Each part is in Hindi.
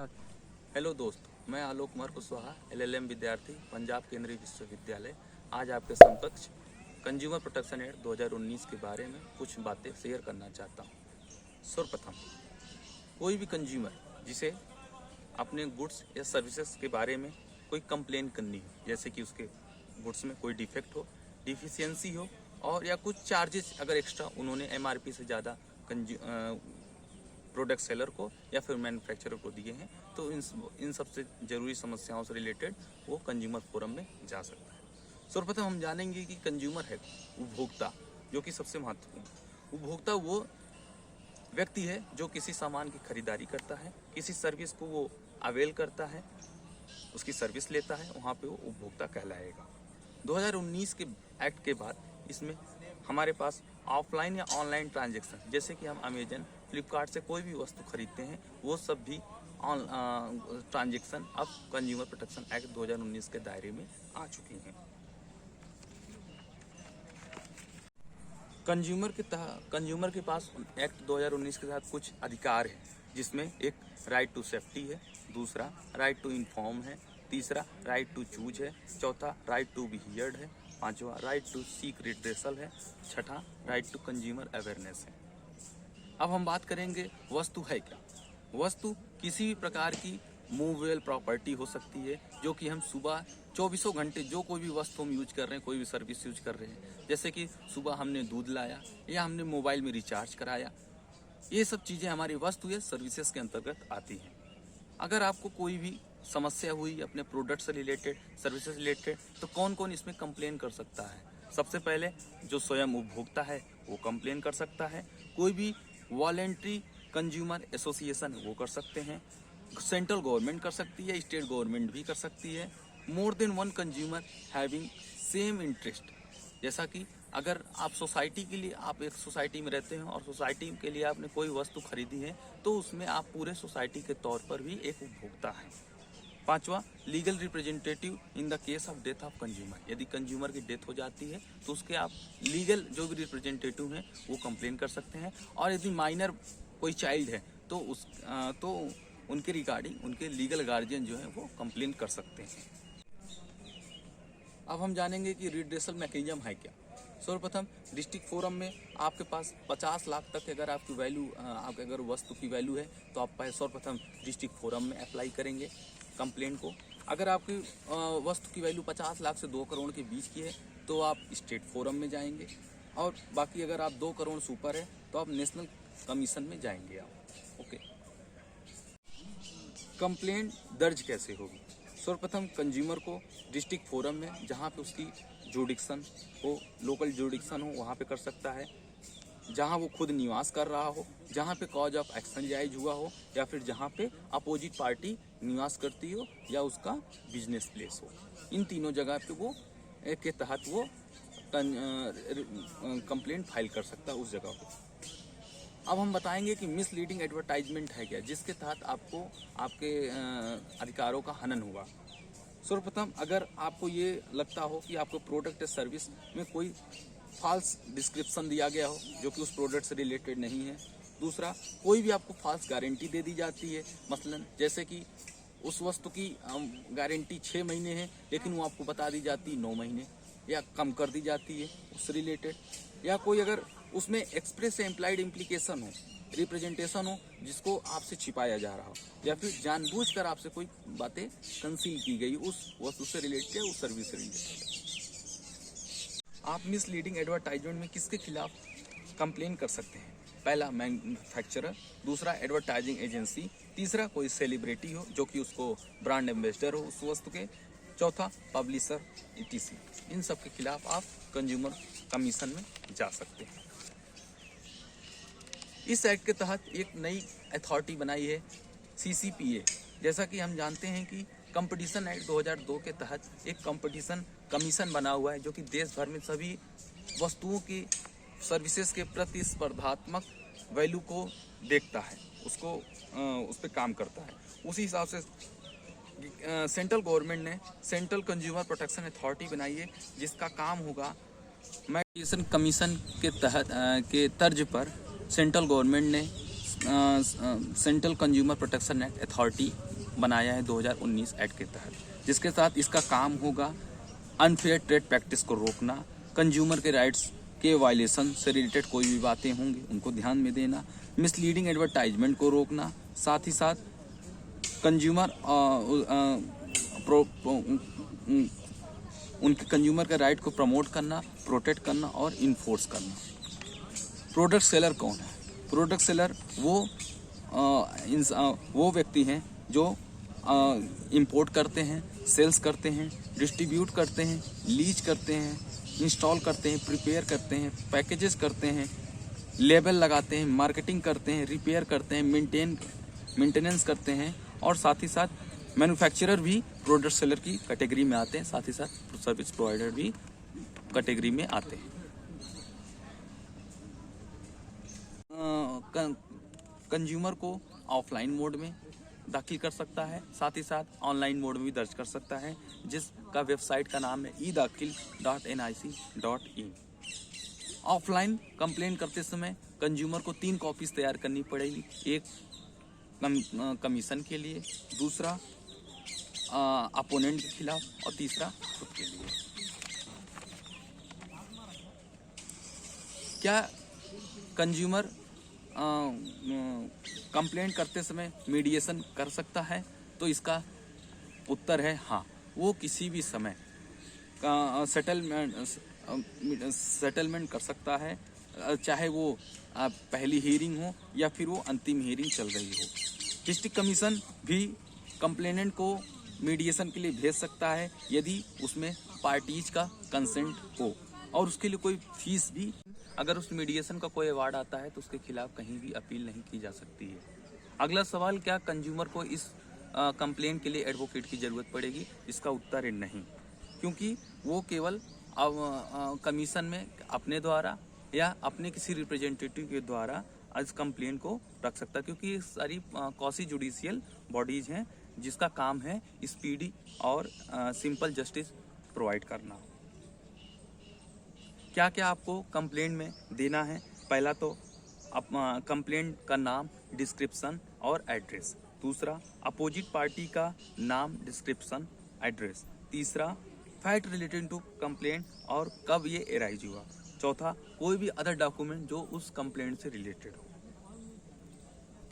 हेलो दोस्तों, मैं आलोक कुमार कुशवाहा LLM विद्यार्थी पंजाब केंद्रीय विश्वविद्यालय आज आपके समकक्ष कंज्यूमर प्रोटेक्शन एक्ट 2019 के बारे में कुछ बातें शेयर करना चाहता हूँ। सर्वप्रथम, कोई भी कंज्यूमर जिसे अपने गुड्स या सर्विसेज के बारे में कोई कंप्लेन करनी हो, जैसे कि उसके गुड्स में कोई डिफेक्ट हो, डिफिशियंसी हो और या कुछ चार्जेस अगर एक्स्ट्रा उन्होंने MRP से ज़्यादा प्रोडक्ट सेलर को या फिर मैन्युफैक्चरर को दिए हैं, तो इन सबसे ज़रूरी समस्याओं से रिलेटेड वो कंज्यूमर फोरम में जा सकता है। सर्वप्रथम हम जानेंगे कि कंज्यूमर है उपभोक्ता, जो कि सबसे महत्वपूर्ण। उपभोक्ता वो व्यक्ति है जो किसी सामान की खरीदारी करता है, किसी सर्विस को वो अवेल करता है, उसकी सर्विस लेता है, वहाँ पे वो उपभोक्ता कहलाएगा। 2019 के एक्ट के बाद इसमें हमारे पास ऑफलाइन या ऑनलाइन ट्रांजैक्शन, जैसे कि हम अमेजन, फ्लिपकार्ट से कोई भी वस्तु खरीदते हैं, वो सब भी ट्रांजैक्शन अब कंज्यूमर प्रोटेक्शन एक्ट 2019 के दायरे में आ चुकी हैं। कंज्यूमर के पास एक्ट 2019 के तहत कुछ अधिकार है, जिसमें एक राइट टू सेफ्टी है, दूसरा राइट टू इन्फॉर्म है, तीसरा राइट टू चूज है, चौथा राइट टू बी हियर्ड है, पांचवा राइट टू सीक रिड्रेसल है, छठा राइट टू कंज्यूमर अवेयरनेस है। अब हम बात करेंगे वस्तु है क्या। वस्तु किसी भी प्रकार की मूवेबल प्रॉपर्टी हो सकती है, जो कि हम सुबह 24 घंटे जो कोई भी वस्तु हम यूज कर रहे हैं, कोई भी सर्विस यूज कर रहे हैं, जैसे कि सुबह हमने दूध लाया या हमने मोबाइल में रिचार्ज कराया, ये सब चीज़ें हमारी वस्तु या सर्विसेज के अंतर्गत आती हैं। अगर आपको कोई भी समस्या हुई अपने प्रोडक्ट से रिलेटेड, सर्विसेज रिलेटेड, तो कौन कौन इसमें कंप्लेन कर सकता है? सबसे पहले जो स्वयं उपभोक्ता है वो कंप्लेन कर सकता है, कोई भी वॉलेंट्री कंज्यूमर एसोसिएशन वो कर सकते हैं, सेंट्रल गवर्नमेंट कर सकती है, स्टेट गवर्नमेंट भी कर सकती है, more than one consumer having same interest, जैसा कि अगर आप सोसाइटी के लिए, आप एक सोसाइटी में रहते हैं और सोसाइटी के लिए आपने कोई वस्तु खरीदी है, तो उसमें आप पूरे सोसाइटी के तौर पर भी एक उपभोक्ता है। पांचवा, legal representative in the case of death of consumer, यदि कंज्यूमर की डेथ हो जाती है तो उसके आप लीगल जो भी रिप्रेजेंटेटिव हैं वो कंप्लेन कर सकते हैं, और यदि माइनर कोई चाइल्ड है तो उनके रिगार्डिंग उनके लीगल गार्जियन जो है वो कंप्लेन कर सकते हैं। अब हम जानेंगे कि रिड्रेसल मैकेनिज्म है क्या। सर्वप्रथम, डिस्ट्रिक्ट फोरम में आपके पास 50 लाख तक अगर आपकी वैल्यू, आपके अगर वस्तु की वैल्यू है, तो आप सर्वप्रथम डिस्ट्रिक्ट फोरम में अप्लाई करेंगे कंप्लेंट को। अगर आपकी वस्तु की वैल्यू 50 लाख से 2 करोड़ के बीच की है, तो आप स्टेट फोरम में जाएंगे, और बाकी अगर आप 2 करोड़ से ऊपर है तो आप नेशनल कमीशन में जाएंगे आप। ओके, कंप्लेंट दर्ज कैसे होगी? सर्वप्रथम कंज्यूमर को डिस्ट्रिक्ट फोरम में, जहाँ पे उसकी जुडिक्शन हो, लोकल जुडिक्शन हो, वहाँ पे कर सकता है, जहाँ वो खुद निवास कर रहा हो, जहाँ पे कॉज ऑफ एक्शन जायज हुआ हो, या फिर जहाँ पे अपोजिट पार्टी निवास करती हो या उसका बिजनेस प्लेस हो। इन तीनों जगह पे वो के तहत वो कंप्लेंट फाइल कर सकता है उस जगह को। अब हम बताएंगे कि मिसलीडिंग एडवर्टाइजमेंट है क्या, जिसके तहत आपको आपके अधिकारों का हनन होगा। सर्वप्रथम, अगर आपको ये लगता हो कि आपको प्रोडक्ट या सर्विस में कोई फॉल्स डिस्क्रिप्शन दिया गया हो जो कि उस प्रोडक्ट से रिलेटेड नहीं है। दूसरा, कोई भी आपको फॉल्स गारंटी दे दी जाती है, मसलन जैसे कि उस वस्तु की गारंटी 6 महीने है, लेकिन वो आपको बता दी जाती 9 महीने, या कम कर दी जाती है उससे रिलेटेड, या कोई अगर उसमें एक्सप्रेस या इम्प्लाइड इम्प्लीकेशन हो, रिप्रेजेंटेशन हो जिसको आपसे छिपाया जा रहा हो, या फिर जानबूझकर आपसे कोई बातें कंसील की गई उस वस्तु से रिलेटेड या उस सर्विस से रिलेटेड। आप मिसलीडिंग एडवर्टाइजमेंट में किसके खिलाफ कंप्लेन कर सकते हैं? पहला, मैन्युफैक्चरर, दूसरा एडवर्टाइजिंग एजेंसी, तीसरा कोई सेलिब्रिटी हो जो कि उसको ब्रांड एम्बेसडर हो उस वस्तु के, चौथा पब्लिशर, etc। इन सब के खिलाफ आप कंज्यूमर कमीशन में जा सकते हैं। इस एक्ट के तहत एक नई अथॉरिटी बनाई है, CCPA। जैसा कि हम जानते हैं कि कंपटीशन एक्ट 2002 के तहत एक कंपटीशन कमीशन बना हुआ है, जो कि देश भर में सभी वस्तुओं की, सर्विसेज के प्रतिस्पर्धात्मक वैल्यू को देखता है, उसको उस पर काम करता है। उसी हिसाब से सेंट्रल गवर्नमेंट ने सेंट्रल कंज्यूमर प्रोटेक्शन अथॉरिटी बनाई है, जिसका काम होगा मैकेनिज्म कमीशन के तहत के तर्ज पर सेंट्रल गवर्नमेंट ने central consumer protection act authority बनाया है 2019 एक्ट के तहत, जिसके साथ इसका काम होगा अनफेयर ट्रेड प्रैक्टिस को रोकना, कंज्यूमर के राइट्स के वायलेशन से रिलेटेड कोई भी बातें होंगी उनको ध्यान में देना, मिसलीडिंग एडवर्टाइजमेंट को रोकना, साथ ही साथ कंज्यूमर उनके कंज्यूमर के राइट को प्रमोट करना, प्रोटेक्ट करना और इन्फोर्स करना। प्रोडक्ट सेलर कौन है? प्रोडक्ट सेलर वो व्यक्ति हैं जो इंपोर्ट करते हैं, सेल्स करते हैं, डिस्ट्रीब्यूट करते हैं, लीज करते हैं, इंस्टॉल करते हैं, प्रिपेयर करते हैं, पैकेजेस करते हैं, लेबल लगाते हैं, मार्केटिंग करते हैं, रिपेयर करते हैं, मेंटेनेंस करते हैं और साथ ही साथ मैन्युफैक्चरर भी प्रोडक्ट सेलर की कैटेगरी में आते हैं, साथ ही साथ सर्विस प्रोवाइडर भी कैटेगरी में आते हैं। कंज्यूमर को ऑफलाइन मोड में दाखिल कर सकता है, साथ ही साथ ऑनलाइन मोड में भी दर्ज कर सकता है, जिसका वेबसाइट का नाम है eDakhil.nic.in। ऑफलाइन कंप्लेंट करते समय कंज्यूमर को 3 कॉपीज तैयार करनी पड़ेगी, एक कमीशन के लिए, दूसरा अपोनेंट के खिलाफ और तीसरा खुद के लिए। क्या कंज्यूमर कंप्लेंट करते समय मीडिएशन कर सकता है? तो इसका उत्तर है हाँ, वो किसी भी समय सेटलमेंट कर सकता है, चाहे वो पहली हियरिंग हो या फिर वो अंतिम हियरिंग चल रही हो। डिस्ट्रिक्ट कमीशन भी कंप्लेनेंट को मीडिएशन के लिए भेज सकता है यदि उसमें पार्टीज का कंसेंट हो, और उसके लिए कोई फीस भी, अगर उस मीडिएशन का कोई अवार्ड आता है तो उसके खिलाफ कहीं भी अपील नहीं की जा सकती है। अगला सवाल, क्या कंज्यूमर को इस कंप्लेंट के लिए एडवोकेट की ज़रूरत पड़ेगी? इसका उत्तर है नहीं, क्योंकि वो केवल कमीशन में अपने द्वारा या अपने किसी रिप्रेजेंटेटिव के द्वारा इस कंप्लेंट को रख सकता है, क्योंकि ये सारी क्वासी जुडिशियल बॉडीज हैं जिसका काम है स्पीडी और सिंपल जस्टिस प्रोवाइड करना। क्या क्या आपको कंप्लेंट में देना है? पहला तो कंप्लेंट का नाम, डिस्क्रिप्शन और एड्रेस। दूसरा, अपोजिट पार्टी का नाम, डिस्क्रिप्शन, एड्रेस। तीसरा, फैक्ट रिलेटेड टू कंप्लेंट और कब ये एराइज हुआ। चौथा, कोई भी अदर डॉक्यूमेंट जो उस कंप्लेंट से रिलेटेड हो।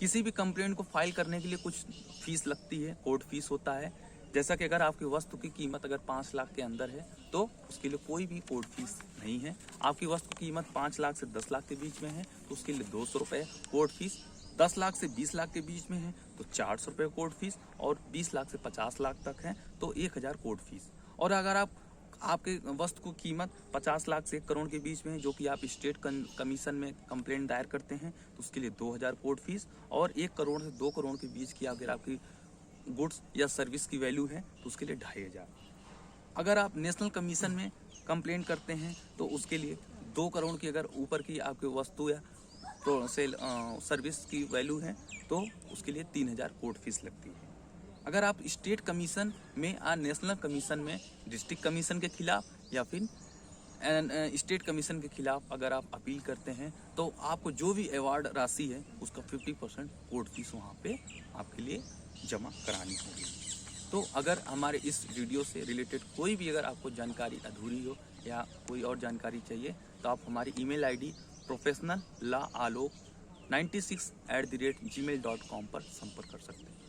किसी भी कंप्लेंट को फाइल करने के लिए कुछ फीस लगती है, कोर्ट फीस होता है। जैसा कि अगर आपकी वस्तु की कीमत अगर 5 लाख के अंदर है तो उसके लिए कोई भी कोर्ट फीस नहीं है। आपकी वस्तु की कीमत 5 लाख से 10 लाख के बीच में है तो उसके लिए 200 रुपये कोर्ट फीस। 10 लाख से 20 लाख के बीच में है तो 400 रुपये कोर्ट फीस, और 20 लाख से 50 लाख तक है तो 1000 कोर्ट फीस। और अगर आपके वस्तु की कीमत 50 लाख से 1 करोड़ के बीच में है, जो कि आप स्टेट कमीशन में कंप्लेंट दायर करते हैं, तो उसके लिए 2000 कोर्ट फीस। और 1 करोड़ से 2 करोड़ के बीच की अगर आपकी गुड्स या सर्विस की वैल्यू है तो उसके लिए 2500। अगर आप नेशनल कमीशन में कंप्लेंट करते हैं तो उसके लिए 2 करोड़ की अगर ऊपर की आपकी वस्तु या सर्विस की वैल्यू है तो उसके लिए 3000 कोर्ट फीस लगती है। अगर आप स्टेट कमीशन में या नेशनल कमीशन में डिस्ट्रिक्ट कमीशन के खिलाफ या फिर स्टेट कमीशन के खिलाफ अगर आप अपील करते हैं तो आपको जो भी अवार्ड राशि है उसका 50% कोर्ट फीस वहाँ पे आपके लिए जमा करानी होगी। तो अगर हमारे इस वीडियो से रिलेटेड कोई भी अगर आपको जानकारी अधूरी हो या कोई और जानकारी चाहिए तो आप हमारी ईमेल आईडी professionallawalok96@gmail.com पर संपर्क कर सकते हैं।